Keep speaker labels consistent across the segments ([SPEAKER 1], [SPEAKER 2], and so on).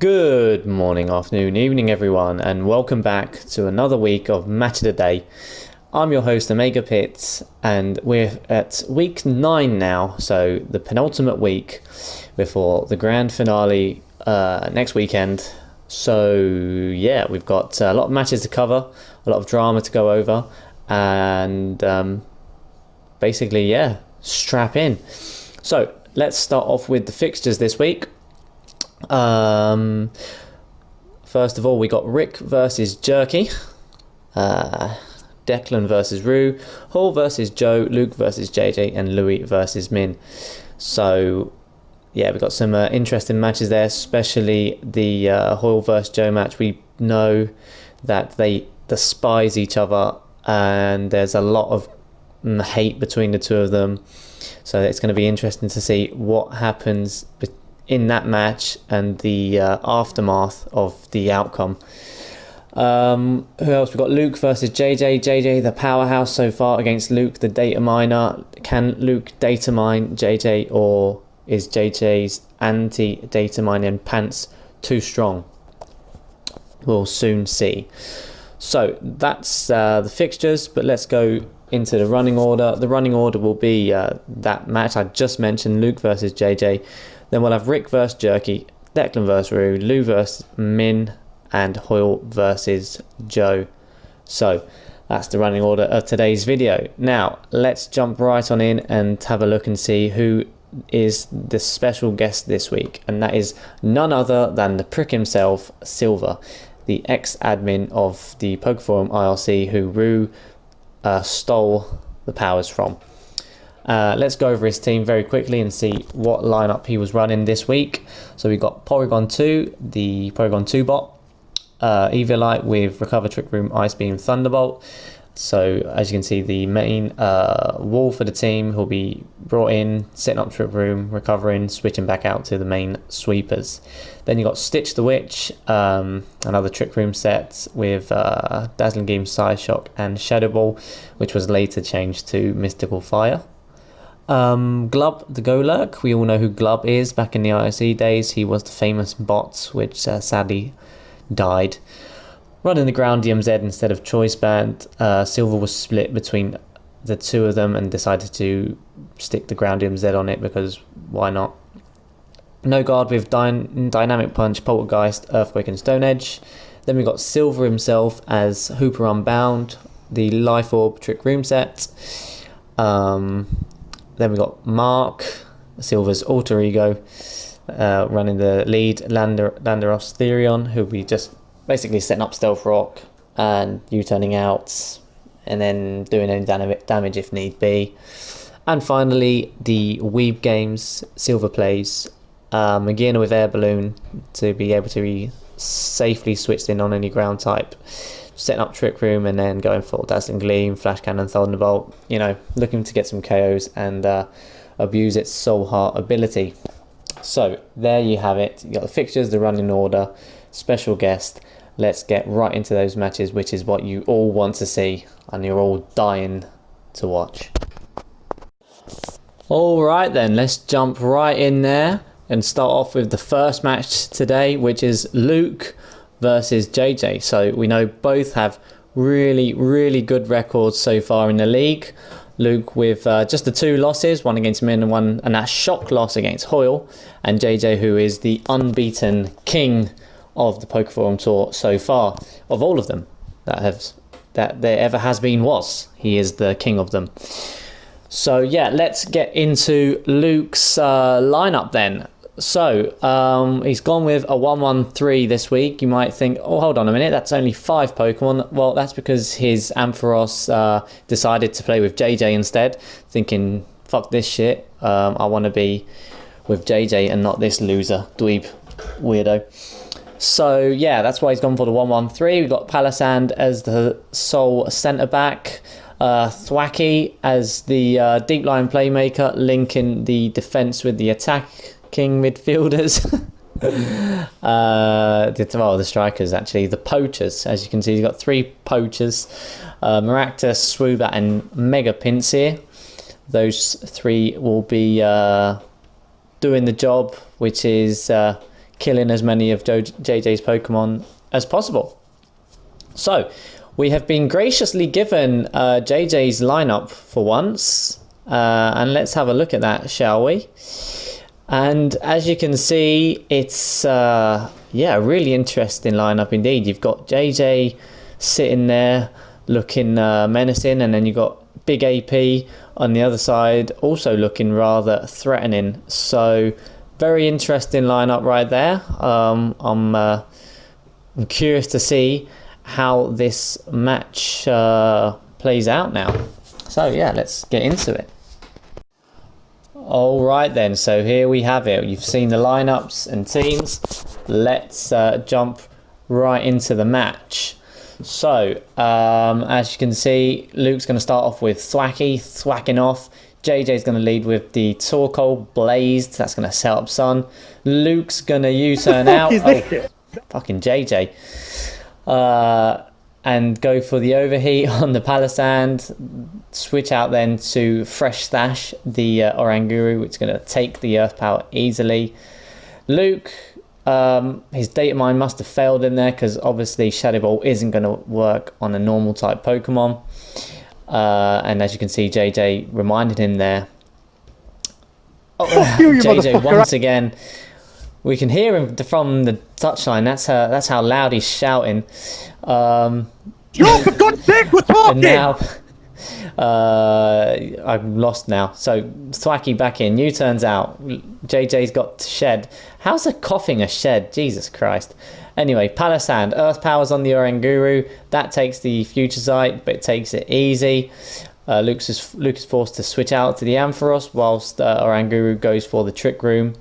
[SPEAKER 1] Good morning, afternoon, evening everyone, and welcome back to another week of Match of the Day. I'm your host OmegaPit, and we're at week 9 now, so the penultimate week before the grand finale next weekend. So yeah, we've got a lot of matches to cover, a lot of drama to go over, and basically, yeah, strap in. So let's start off with the fixtures this week. First of all, we got Rick versus Jerky, Declan versus Rue, Hall versus Joe, Luke versus JJ, and Louis versus Min. So yeah, we've got some interesting matches there, especially the Hoyle versus Joe match. We know that they despise each other, and there's a lot of hate between the two of them. So it's going to be interesting to see what happens in that match and the aftermath of the outcome. Who else? We've got Luke versus JJ. JJ, the powerhouse so far, against Luke, the data miner. Can Luke data mine JJ, or is JJ's anti-data mining pants too strong? We'll soon see. So that's the fixtures, but let's go into the running order. The running order will be that match I just mentioned, Luke versus JJ. Then we'll have Rick versus Jerky, Declan versus Rue, Lou versus Min, and Hoyle versus Joe. So that's the running order of today's video. Now let's jump right on in and have a look and see who is the special guest this week, and that is none other than the prick himself, Silver, the ex-admin of the Pokeforum IRC who Rue stole the powers from. Let's go over his team very quickly and see what lineup he was running this week. So we got Porygon 2, the Porygon 2 bot, Eviolite with Recover, Trick Room, Ice Beam, Thunderbolt. So as you can see, the main wall for the team will be brought in, setting up Trick Room, recovering, switching back out to the main sweepers. Then you got Stitch the Witch, another Trick Room set with Dazzling Gleam, Psyshock, and Shadow Ball, which was later changed to Mystical Fire. Glub the Golurk, we all know who Glub is. Back in the IRC days, he was the famous bot which sadly died. Running the ground DMZ instead of Choice Band. Silver was split between the two of them and decided to stick the ground DMZ on it because why not. No guard with Dynamic Punch, Poltergeist, Earthquake, and Stone Edge. Then we got Silver himself as Hooper Unbound, the Life Orb Trick Room set. Then we got Mark, Silver's alter ego, running the lead, Landaros Therion, who we just basically setting up Stealth Rock and U-turning out and then doing any damage if need be. And finally, the Weeb Games, Silver plays Magina with Air Balloon to be able to be safely switched in on any ground type, setting up Trick Room and then going for Dazzling Gleam, Flash Cannon, Thunderbolt, you know, looking to get some KOs and abuse its Soul Heart ability. So there you have it. You got the fixtures, the running order, special guest. Let's get right into those matches, which is what you all want to see and you're all dying to watch. Alright then, let's jump right in there and start off with the first match today, which is Luke versus JJ. So we know both have really good records so far in the league. Luke with just the 2 losses, one against Min and that shock loss against Hoyle, and JJ who is the unbeaten king of the Pokeforum tour so far, of all of them that there ever has been. He is the king of them. So yeah, let's get into Luke's lineup then. So he's gone with a 1-1-3 this week. You might think, oh, hold on a minute, that's only 5 Pokemon. Well, that's because his Ampharos decided to play with JJ instead, thinking, fuck this shit, I want to be with JJ and not this loser, dweeb, weirdo. So yeah, that's why he's gone for the 1-1-3. We've got Palisand as the sole centre-back, Thwacky as the deep line playmaker, linking the defence with the attacking midfielders. The strikers, actually, the poachers. As you can see, you've got 3 poachers, Maractus, Swoobat, and Mega Pinsir. Those 3 will be doing the job, which is killing as many of JJ's Pokemon as possible. So we have been graciously given JJ's lineup for once, and let's have a look at that, shall we? And as you can see, it's a really interesting lineup indeed. You've got JJ sitting there looking menacing, and then you've got Big AP on the other side also looking rather threatening. So very interesting lineup right there. I'm curious to see how this match plays out now. So yeah, let's get into it. All right then, so here we have it. You've seen the lineups and teams. Let's jump right into the match. So as you can see, Luke's going to start off with thwacking off. JJ's going to lead with the Torkoal Blazed. That's going to set up Sun. Luke's going to U-turn out. Fucking JJ. And go for the overheat on the Palisand. Switch out then to Fresh Stash, the Oranguru, which is going to take the Earth Power easily. Luke, his Data Mine must have failed in there, because obviously Shadow Ball isn't going to work on a normal type Pokemon. And as you can see, JJ reminded him there. JJ once again. We can hear him from the touchline. That's how loud he's shouting.
[SPEAKER 2] Yo, for God's sake, we're talking!
[SPEAKER 1] And now, I'm lost now. So, Thwacky back in. U-turns out. JJ's got Shed. How's a coughing a Shed? Jesus Christ. Anyway, Palisand. Earth Power's on the Oranguru. That takes the Future Sight, but it takes it easy. Luke is forced to switch out to the Ampharos, whilst Oranguru goes for the Trick Room.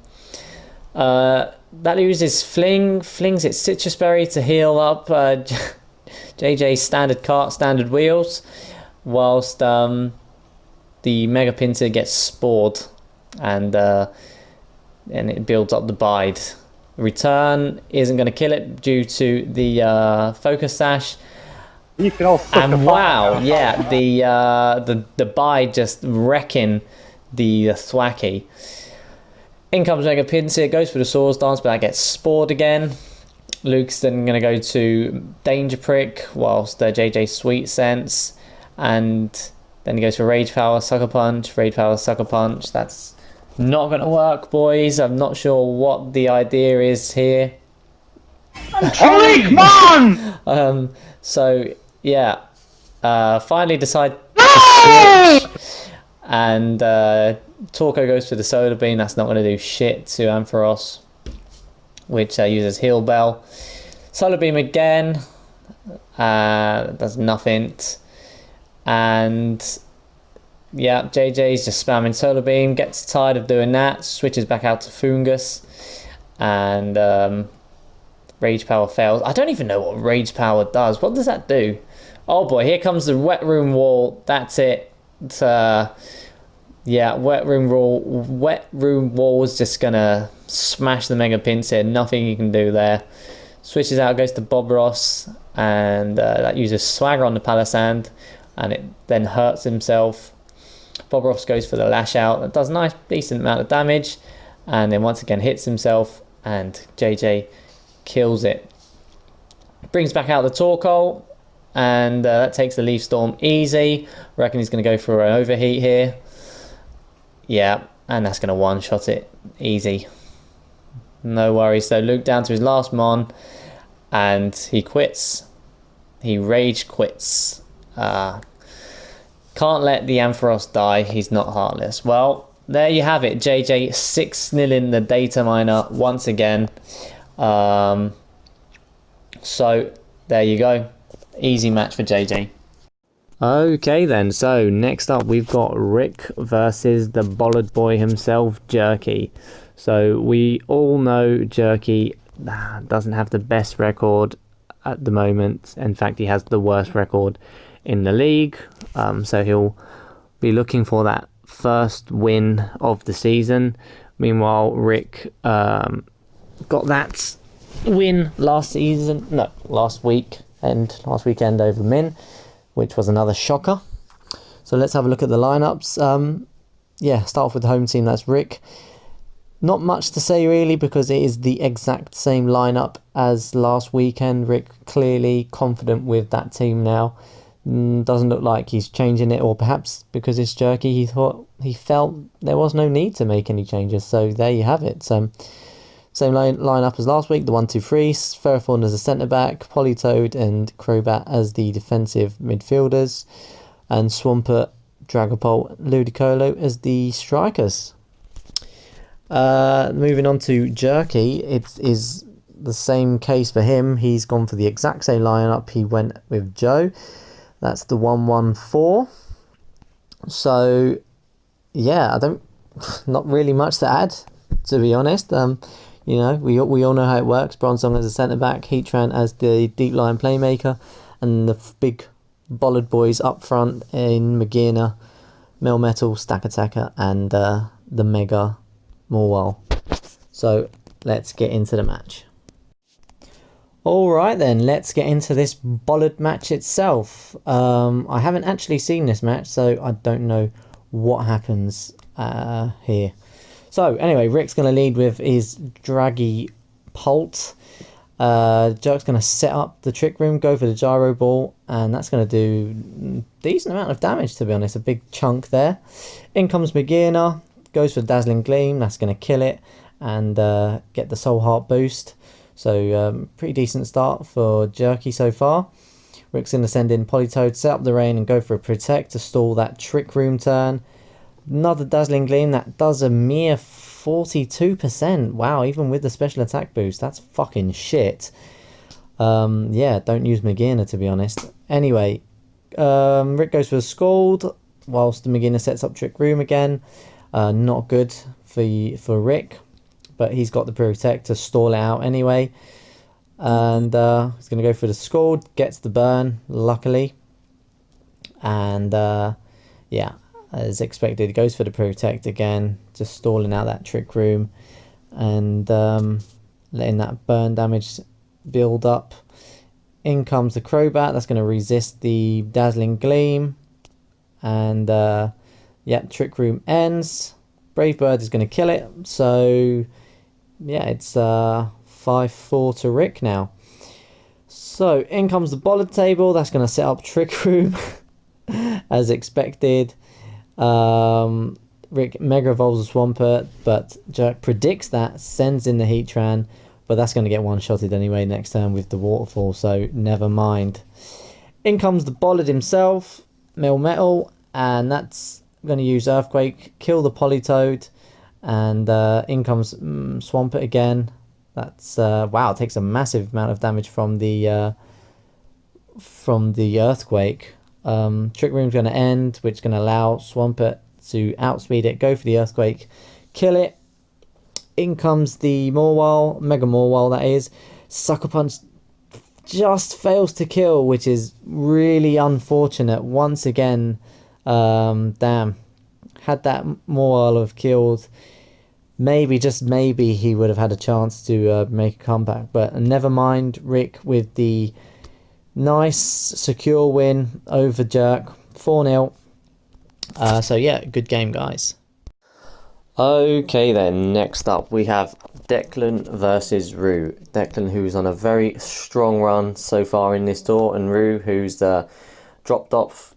[SPEAKER 1] That uses flings its Citrus Berry to heal up JJ's standard cart, standard wheels, whilst the Mega Pincer gets spored, and it builds up the Bide. Return isn't going to kill it due to the Focus Sash. And wow, yeah, the Bide just wrecking the Thwacky. In comes Mega Pinsir, goes for the Swords Dance, but that gets spored again. Luke's then going to go to Danger Prick, whilst JJ Sweet Sense, and then he goes for Rage Power, Sucker Punch, Rage Power, Sucker Punch. That's not going to work, boys. I'm not sure what the idea is here.
[SPEAKER 2] Holy man!
[SPEAKER 1] So yeah, finally decide to switch, and Torkoal goes for the Solar Beam. That's not going to do shit to Ampharos, which uses Heal Bell. Solar Beam again, does nothing. And yeah, JJ's just spamming Solar Beam, gets tired of doing that, switches back out to Fungus, and Rage Power fails. I don't even know what Rage Power does. What does that do? Oh boy, here comes the Wet Room Wall. That's it. Yeah, Wet Room Wall is just gonna smash the Mega Pinsir. Nothing you can do there. Switches out, goes to Bob Ross, and that uses Swagger on the Palisand, and it then hurts himself. Bob Ross goes for the Lash Out. That does a nice, decent amount of damage, and then once again hits himself, and JJ kills it. Brings back out the Torkoal, and that takes the Leaf Storm easy. I reckon he's going to go for an Overheat here. Yeah, and that's going to one-shot it easy. No worries. So Luke down to his last Mon, and he quits. He rage quits. Can't let the Ampharos die. He's not heartless. Well, there you have it. JJ 6-0 the Data Miner once again. So there you go. Easy match for JJ. Okay then, so next up we've got Rick versus the Bollard Boy himself, Jerky. So we all know Jerky doesn't have the best record at the moment. In fact, he has the worst record in the league. So he'll be looking for that first win of the season. Meanwhile, Rick got that win last weekend over Min, which was another shocker. So let's have a look at the lineups. Start off with the home team. That's Rick. Not much to say really, because it is the exact same lineup as last weekend. Rick clearly confident with that team now. Doesn't look like he's changing it, or perhaps because it's jerky, he felt there was no need to make any changes. So there you have it. Same lineup as last week. The 1-2-3, Ferrothorn as a centre back, Politoed and Crobat as the defensive midfielders, and Swampert, Dragapult, Ludicolo as the strikers. Moving on to Jerky, it is the same case for him. He's gone for the exact same lineup he went with Joe. That's the 1-1-4. So yeah, not really much to add, to be honest. We all know how it works. Bronzong as a centre back, Heatran as the deep line playmaker, and the big bollard boys up front in Magina, Melmetal, Stack Attacker, and the Mega Morwell. So let's get into the match. Alright then, let's get into this bollard match itself. I haven't actually seen this match, so I don't know what happens here. So anyway, Rick's going to lead with his Draggy Pult. Jerk's going to set up the Trick Room, go for the Gyro Ball, and that's going to do a decent amount of damage, to be honest, a big chunk there. In comes Magina, goes for Dazzling Gleam, that's going to kill it, and get the Soul Heart boost. So pretty decent start for Jerky so far. Rick's going to send in Politoed, set up the rain, and go for a Protect to stall that Trick Room turn. Another Dazzling Gleam, that does a mere 42%. Wow, even with the special attack boost, that's fucking shit. Yeah, don't use Magina, to be honest. Anyway, Rick goes for a Scald, whilst the Magina sets up Trick Room again. Not good for Rick, but he's got the Protect to stall it out anyway. And he's going to go for the Scald, gets the burn, luckily. And yeah, as expected, he goes for the Protect again, just stalling out that Trick Room and letting that burn damage build up. In comes the Crobat, that's going to resist the Dazzling Gleam. And yeah, Trick Room ends. Brave Bird is going to kill it. So yeah, it's 5-4 to Rick now. So in comes the Bollard table, that's going to set up Trick Room as expected. Rick Mega Evolves a Swampert, but Jerk predicts that, sends in the Heatran, but that's going to get one-shotted anyway next turn with the Waterfall, so never mind. In comes the Bollard himself, Melmetal, and that's going to use Earthquake, kill the Politoed, and in comes Swampert again. That's wow, it takes a massive amount of damage from the Earthquake. Trick Room's going to end, which is going to allow Swampert to outspeed it, go for the Earthquake, kill it. In comes the Morwell, Mega Morwell that is. Sucker Punch just fails to kill, which is really unfortunate. Once again, damn. Had that Morwell have killed, maybe, just maybe, he would have had a chance to make a comeback. But never mind, Rick with the nice, secure win over Jerk, 4-0. So yeah, good game, guys. Okay then, next up we have Declan versus Rue. Declan, who's on a very strong run so far in this tour, and Rue, who's dropped off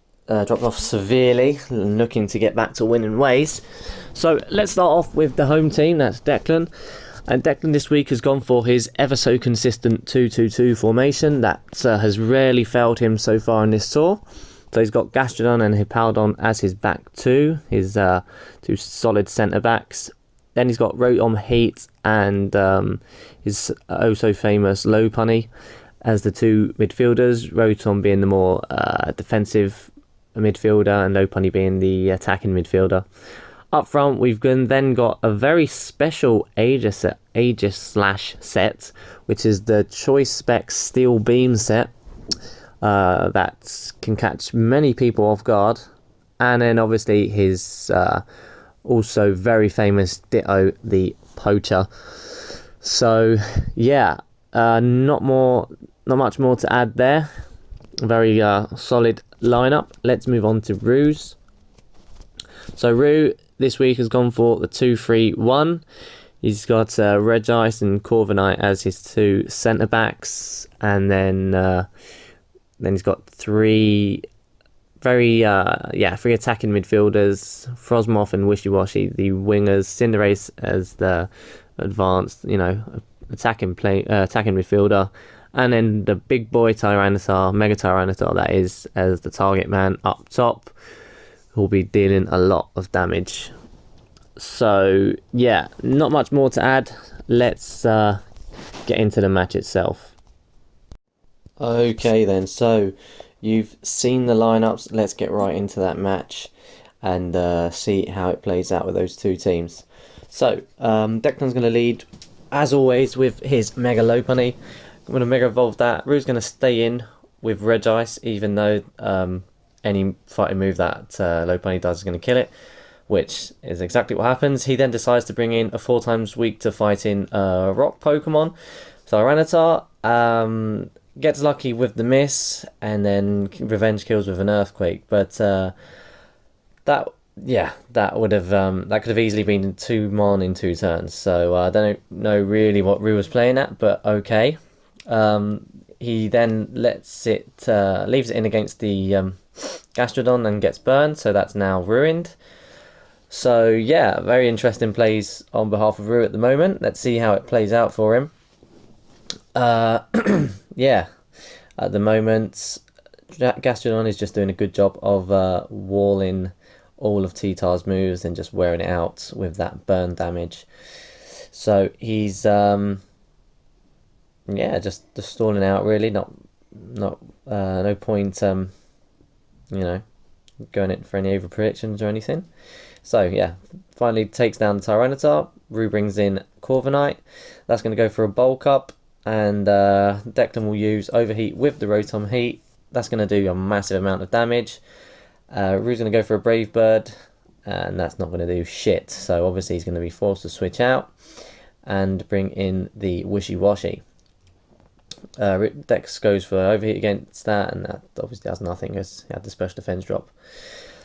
[SPEAKER 1] severely, looking to get back to winning ways. So let's start off with the home team, that's Declan. And Declan this week has gone for his ever so consistent 2-2-2 formation that has rarely failed him so far in this tour. So he's got Gastrodon and Hippowdon as his back two, his two solid centre backs. Then he's got Rotom, Heat, and his oh so famous Lopunny as the two midfielders. Rotom being the more defensive midfielder and Lopunny being the attacking midfielder. Up front, we've then got a very special Aegis set, which is the Choice Spec Steel Beam set that can catch many people off guard. And then obviously his also very famous Ditto, the Poacher. So yeah, not much more to add there. Very solid lineup. Let's move on to Rue's. So Rue this week has gone for the 2-3-1. He's got Regice and Corviknight as his 2 centre backs, and then he's got 3 3 attacking midfielders, Frosmoth and Wishy Washy, the wingers, Cinderace as the advanced, attacking midfielder, and then the big boy Tyranitar, Mega Tyranitar, that is, as the target man up top, who'll be dealing a lot of damage. So yeah, not much more to add. Let's get into the match itself. Okay then, so you've seen the lineups. Let's get right into that match and see how it plays out with those 2 teams. So Declan's going to lead, as always, with his Mega Lopunny. I'm going to Mega Evolve that. Rue's going to stay in with Regice, even though any fighting move that Lopunny does is going to kill it, which is exactly what happens. He then decides to bring in a 4 times weak to fighting rock Pokemon. Tyranitar gets lucky with the miss, and then revenge kills with an Earthquake. But that could have easily been 2 Mon in 2 turns. So I don't know really what Rue was playing at, but okay. He then leaves it in against the Gastrodon and gets burned, so that's now ruined. So yeah, very interesting plays on behalf of Rue at the moment. Let's see how it plays out for him. Yeah, at the moment, Gastrodon is just doing a good job of walling all of T-Tar's moves and just wearing it out with that burn damage. So he's just stalling out really. No point going in for any over predictions or anything. So yeah, finally takes down the Tyranitar. Rue brings in Corviknight. That's going to go for a bulk up, and Declan will use Overheat with the Rotom Heat. That's going to do a massive amount of damage. Rue's going to go for a Brave Bird, and that's not going to do shit. So obviously he's going to be forced to switch out and bring in the Wishy Washy. Dex goes for Overheat against that, and that obviously does nothing because he had the special defense drop.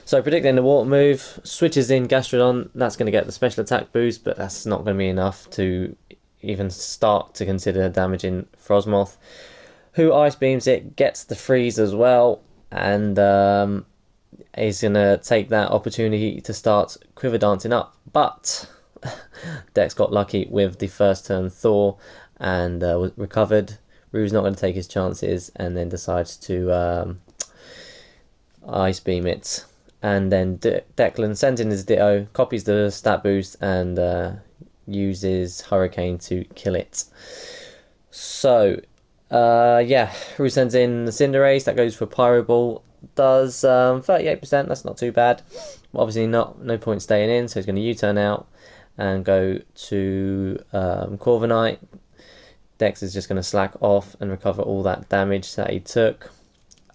[SPEAKER 1] So predicting the water move, switches in Gastrodon. That's going to get the special attack boost, but that's not going to be enough to even start to consider damaging Frosmoth, who Ice Beams it, gets the freeze as well, and is going to take that opportunity to start Quiver Dancing up. But Dex got lucky with the first turn Thaw and was recovered. Rue's not going to take his chances and then decides to Ice Beam it. And then Declan sends in his Ditto, copies the stat boost, and uses Hurricane to kill it. So, Rue sends in the Cinderace, that goes for Pyro Ball. Does 38%, that's not too bad. Obviously no point staying in, so he's going to U-turn out and go to Corviknight. Dex is just going to slack off and recover all that damage that he took,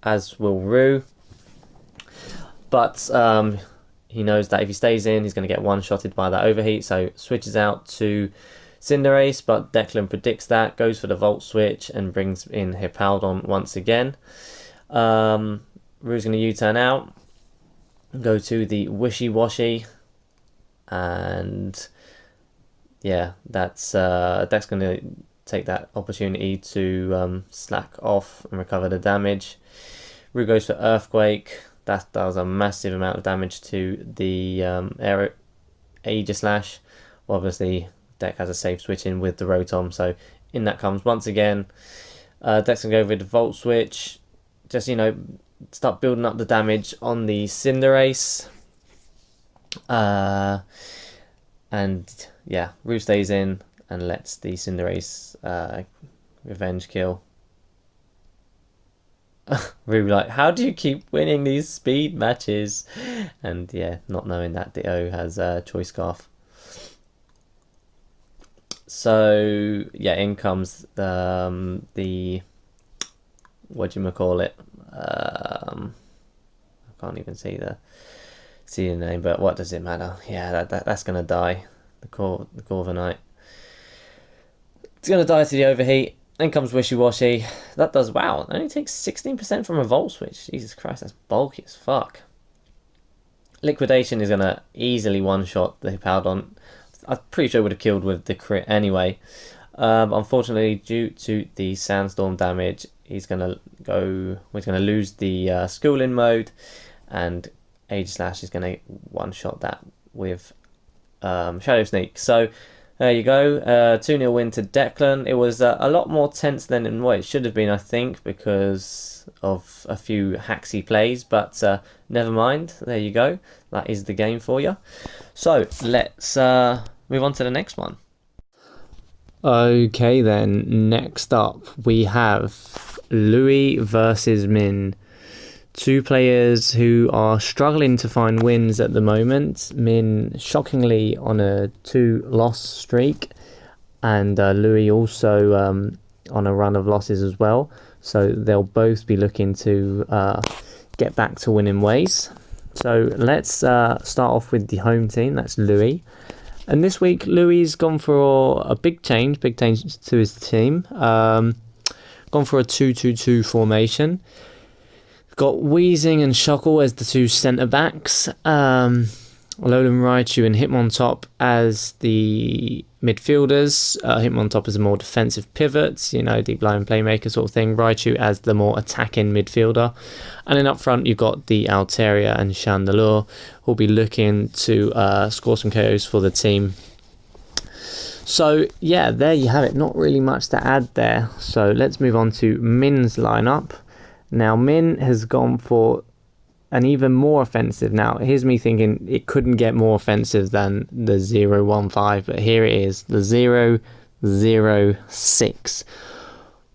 [SPEAKER 1] as will Rue. But he knows that if he stays in, he's going to get one-shotted by that Overheat, so switches out to Cinderace, but Declan predicts that, goes for the Volt Switch, and brings in Hippowdon once again. Rue's going to U-turn out, go to the Wishy Washy, and yeah, that's Dex going to take that opportunity to slack off and recover the damage. Rue goes for Earthquake. That does a massive amount of damage to the Aegislash. Obviously, Deck has a safe switch in with the Rotom, so in that comes once again. Deck's going to go with the Volt Switch. Just, start building up the damage on the Cinderace. And yeah, Rue stays in and lets the Cinderace revenge kill. Rue like, how do you keep winning these speed matches? And yeah, not knowing that Ditto has Choice Scarf. So yeah, in comes the whatchamacallit, I can't even see the name, but what does it matter? Yeah, that's gonna die. The Corviknight. It's gonna die to the Overheat. Then comes Wishy Washy. That does, wow, it only takes 16% from a Volt Switch. Jesus Christ, that's bulky as fuck. Liquidation is going to easily one-shot the Hippowdon. I'm pretty sure would have killed with the crit anyway. Unfortunately, due to the sandstorm damage, he's gonna go. We're gonna lose the schooling mode, and Aegislash is gonna one-shot that with Shadow Sneak. So there you go, 2-0 win to Declan. It was a lot more tense than what it should have been, I think, because of a few hacksy plays, but never mind, there you go. That is the game for you. So let's move on to the next one. Okay then, next up we have Louis versus Min. Two players who are struggling to find wins at the moment. Min shockingly on a 2-loss streak, and Louis also on a run of losses as well. So they'll both be looking to get back to winning ways. So let's start off with the home team. That's Louis. And this week, Louis gone for a big change to his team. Gone for a 2-2-2 formation. Got Weezing and Shuckle as the two centre backs. Alolan Raichu and Hitmontop as the midfielders. Hitmontop as a more defensive pivot, deep line playmaker sort of thing. Raichu as the more attacking midfielder. And then up front, you've got the Altaria and Chandelure, who'll be looking to score some KOs for the team. So, yeah, there you have it. Not really much to add there. So, let's move on to Min's lineup. Now, Min has gone for an even more offensive. Now, here's me thinking it couldn't get more offensive than the 0-1-5, but here it is, the 0-0-6.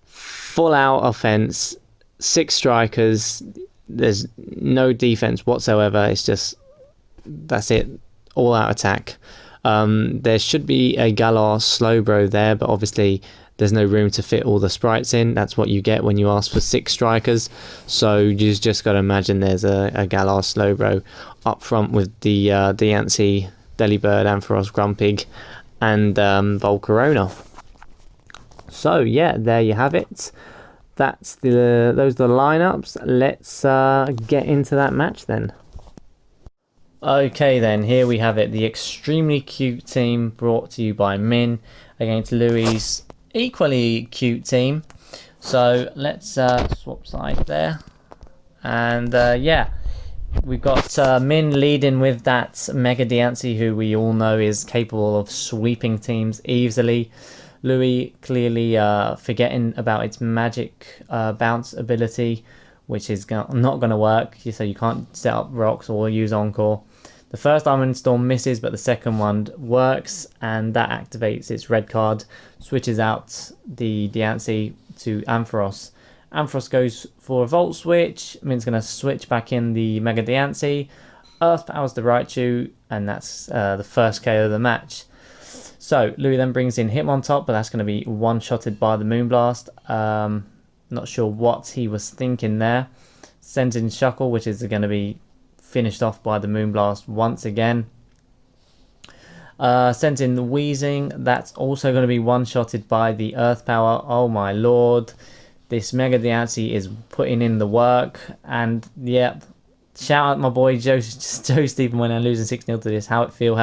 [SPEAKER 1] Full out offense, 6 strikers, there's no defense whatsoever. It's just, that's it, all out attack. There should be a Galar Slowbro there, but obviously there's no room to fit all the sprites in. That's what you get when you ask for 6 strikers. So you just got to imagine there's a Galar Slowbro up front with the Diancie, Delibird, Ampharos, Grumpig, and Volcarona. So yeah, there you have it. Those are the lineups. Let's get into that match then. Okay then, here we have it. The extremely cute team brought to you by Min against Louis' equally cute team. So let's swap sides there. And yeah, we've got Min leading with that Mega Diancie, who we all know is capable of sweeping teams easily. Louis clearly forgetting about its magic bounce ability, which is not going to work, so you can't set up rocks or use Encore. The first Diamond Storm misses, but the second one works, and that activates its red card, switches out the Diancie to Ampharos. Ampharos goes for a Volt Switch. Min's going to switch back in the Mega Diancie. Earth powers the Raichu, and that's the first KO of the match. So Louis then brings in Hitmontop, but that's going to be one-shotted by the Moonblast. Not sure what he was thinking there. Sends in Shuckle, which is going to be finished off by the Moonblast once again. Sent in the Weezing. That's also going to be one-shotted by the Earth Power. Oh my lord. This Mega Diancie is putting in the work. And yep, shout out my boy Joe Stephen when I'm losing 6-0 to this. How it feel.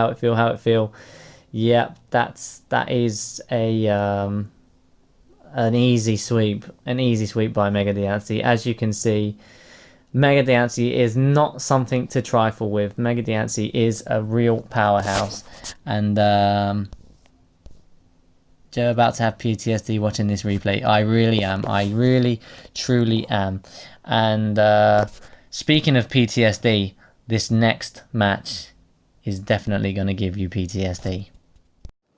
[SPEAKER 1] Yep, that is an easy sweep by Mega Diancie. As you can see, Mega Diancie is not something to trifle with. Mega Diancie is a real powerhouse, and Joe about to have PTSD watching this replay. I really am. I really, truly am. And speaking of PTSD, this next match is definitely going to give you PTSD.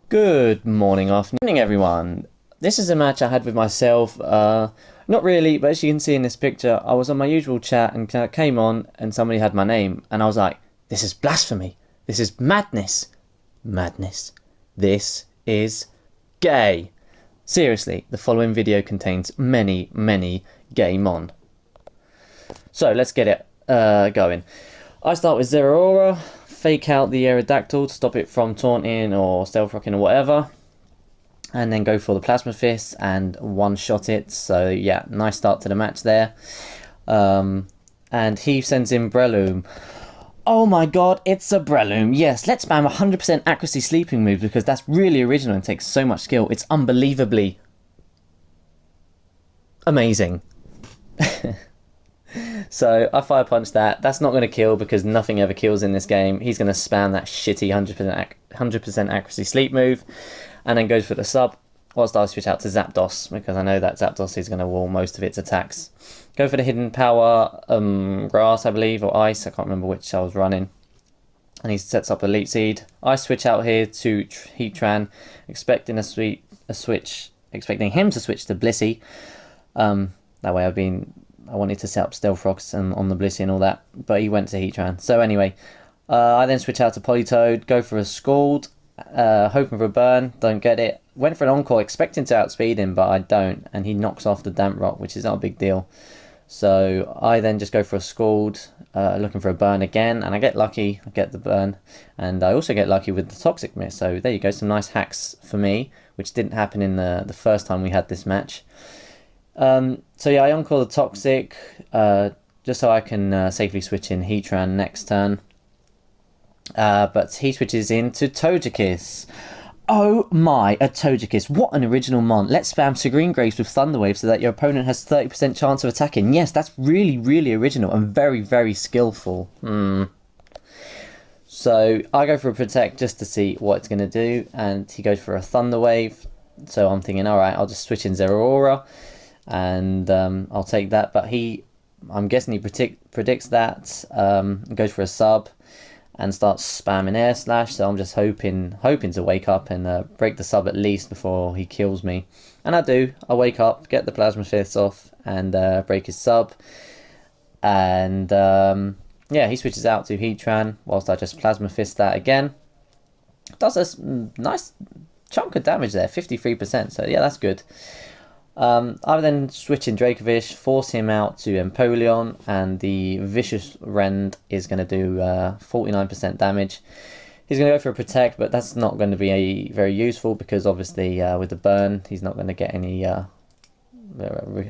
[SPEAKER 1] Good morning, afternoon, everyone. This is a match I had with myself. Not really, but as you can see in this picture, I was on my usual chat and came on and somebody had my name. And I was like, this is blasphemy. This is madness. Madness. This is gay. Seriously, the following video contains many, many gay mon. So let's get it going. I start with Zeraora. Fake out the Aerodactyl to stop it from taunting or stealth rocking or whatever, and then go for the Plasma Fist and one-shot it. So yeah, nice start to the match there. And he sends in Breloom. Oh my god, it's a Breloom. Yes, let's spam 100% accuracy sleeping move because that's really original and takes so much skill. It's unbelievably amazing. So I fire punch that. That's not going to kill because nothing ever kills in this game. He's going to spam that shitty 100% accuracy sleep move and then goes for the sub. Whilst I switch out to Zapdos because I know that Zapdos is going to wall most of its attacks. Go for the hidden power, grass I believe, or ice. I can't remember which I was running. And he sets up Elite Seed. I switch out here to Heatran, expecting expecting him to switch to Blissey. That way I wanted to set up Stealth Rocks on the Blissey and all that, but he went to Heatran. So anyway, I then switch out to Politoed, go for a Scald, hoping for a burn, don't get it. Went for an Encore, expecting to outspeed him, but I don't, and he knocks off the Damp Rock, which is not a big deal. So I then just go for a Scald, looking for a burn again, and I get lucky, I get the burn, and I also get lucky with the Toxic Mist. So there you go, some nice hacks for me, which didn't happen in the first time we had this match. So yeah, I Encore the Toxic, just so I can safely switch in Heatran next turn. But he switches into Togekiss. Oh my, a Togekiss. What an original mon. Let's spam Serene Grace with Thunder Wave so that your opponent has 30% chance of attacking. Yes, that's really, really original and very, very skillful. So I go for a Protect just to see what it's going to do, and he goes for a Thunder Wave. So I'm thinking, alright, I'll just switch in Zeraora, and I'll take that. But I'm guessing he predicts that, goes for a sub, and starts spamming Air Slash, so I'm just hoping to wake up and break the sub at least before he kills me. And I do. I wake up, get the Plasma Fists off, and break his sub. And yeah, he switches out to Heatran, whilst I just Plasma Fist that again. Does a nice chunk of damage there, 53%, so yeah, that's good. I then switch in Dracovish, force him out to Empoleon, and the Vicious Rend is going to do 49% damage. He's going to go for a Protect, but that's not going to be very useful because obviously with the burn, he's not going to get any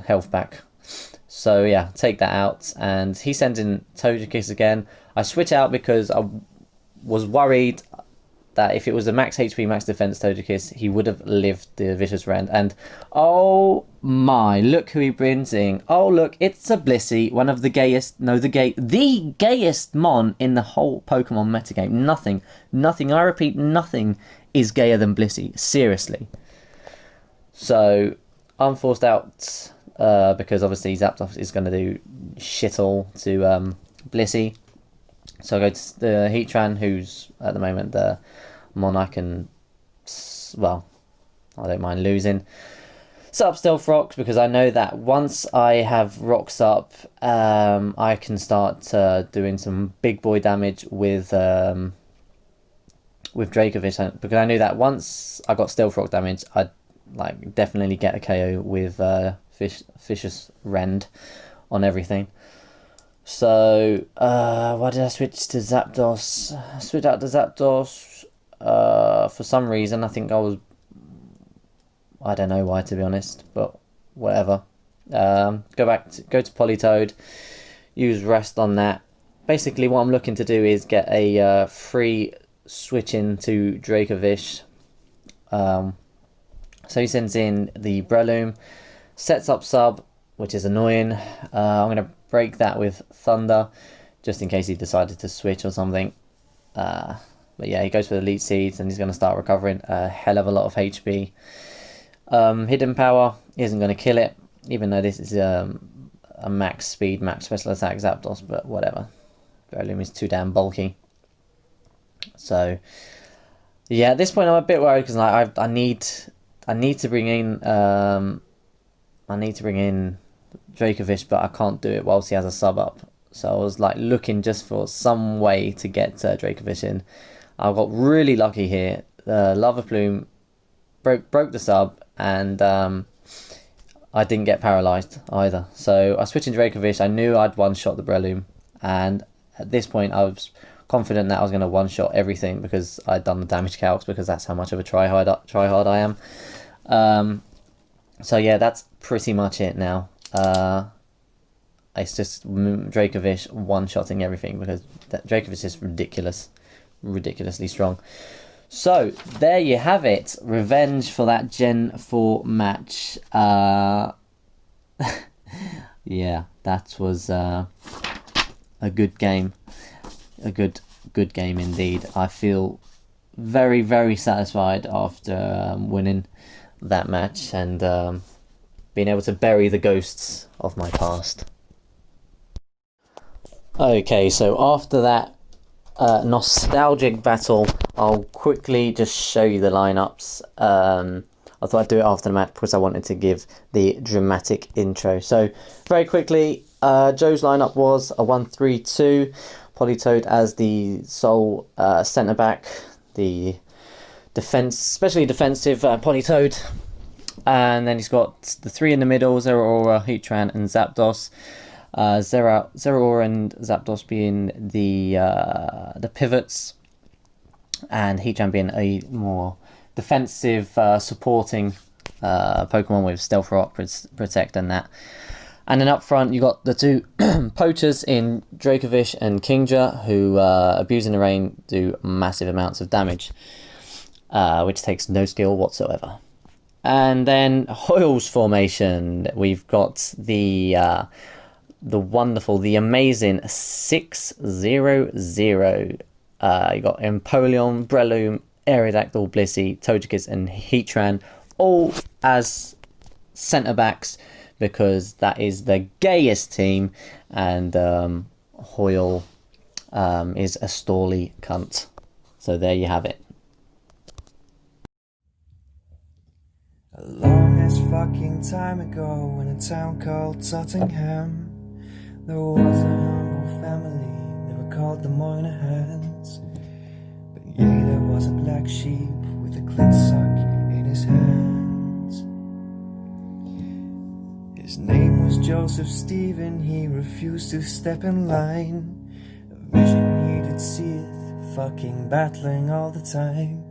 [SPEAKER 1] health back. So yeah, take that out, and he sends in Togekiss again. I switch out because I was worried that if it was a max HP, max defense Togekiss, he would have lived the Vicious Rend. And oh my, look who he brings in. Oh look, it's a Blissey, one of the gayest, the gayest mon in the whole Pokemon metagame. Nothing, I repeat, nothing is gayer than Blissey, seriously. So I'm forced out because obviously Zapdos is going to do shit all to Blissey. So I go to the Heatran, who's at the moment the mon I can, well, I don't mind losing. Set up Stealth Rocks because I know that once I have Rocks up, I can start doing some big boy damage with Dracovish. Because I knew that once I got Stealth Rock damage, I'd definitely get a KO with Vicious Rend on everything. So, why did I switch to Zapdos? I switched out to Zapdos for some reason. I think I don't know why, to be honest, but whatever. Go to Politoed, use Rest on that. Basically, what I'm looking to do is get a free switch into Dracovish. So he sends in the Breloom, sets up sub, which is annoying. I'm going to break that with Thunder, just in case he decided to switch or something. But yeah, he goes for the Elite Seeds, and he's going to start recovering a hell of a lot of HP. Hidden Power isn't going to kill it, even though this is a max speed, max special attack Zapdos, but whatever. Breloom is too damn bulky. So yeah, at this point I'm a bit worried because I need to bring in Dracovish, but I can't do it whilst he has a sub up. So I was looking just for some way to get Dracovish in. I got really lucky here. Lava Plume broke the sub, and I didn't get paralysed either. So I switched in Dracovish. I knew I'd one-shot the Breloom, and at this point I was confident that I was going to one-shot everything because I'd done the damage calcs, because that's how much of a tryhard I am. So yeah, that's pretty much it now. it's just Dracovish one-shotting everything, because Dracovish is ridiculously strong. So there you have it, revenge for that Gen 4 match. Yeah, that was a good game, a good game indeed. I feel very, very satisfied after winning that match and being able to bury the ghosts of my past. Okay, so after that nostalgic battle, I'll quickly just show you the lineups. I thought I'd do it after the match because I wanted to give the dramatic intro. So very quickly, Joe's lineup was a 1-3-2, Politoed as the sole centre back, the especially defensive Politoed, and then he's got the three in the middle: Zeraora, Heatran, and Zapdos. Zeraora and Zapdos being the pivots, and Heatran being a more defensive supporting Pokemon with Stealth Rock, Protect, and that. And then up front you got the two poachers in Dracovish and Kingdra, who abusing the rain do massive amounts of damage, which takes no skill whatsoever. And then Hoyle's formation, we've got the wonderful, the amazing 6-0-0. You got Empoleon, Breloom, Aerodactyl, Blissey, Togekiss, and Heatran, all as centre backs, because that is the gayest team, and Hoyle is a stally cunt. So there you have it.
[SPEAKER 3] A long as fucking time ago, in a town called Tottenham, there was a humble family. They were called the Moynahans. But yeah, there was a black sheep with a clit sock in his hands. His name was Joseph Stephen. He refused to step in line. A vision he did seeth, fucking battling all the time.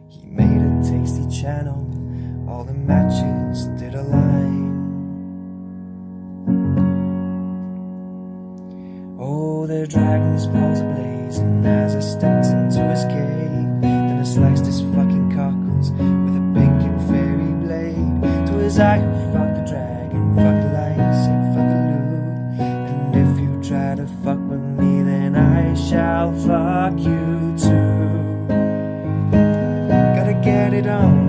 [SPEAKER 3] He made a tasty channel, all the matches did align. Oh, their dragon's balls ablaze, and as I stepped into his cave, then I sliced his fucking cockles with a blinking fairy blade. 'Twas I who fucked the dragon, fucked the lice, and fucked the loot. And if you try to fuck with me, then I shall fuck you too. Gotta get it on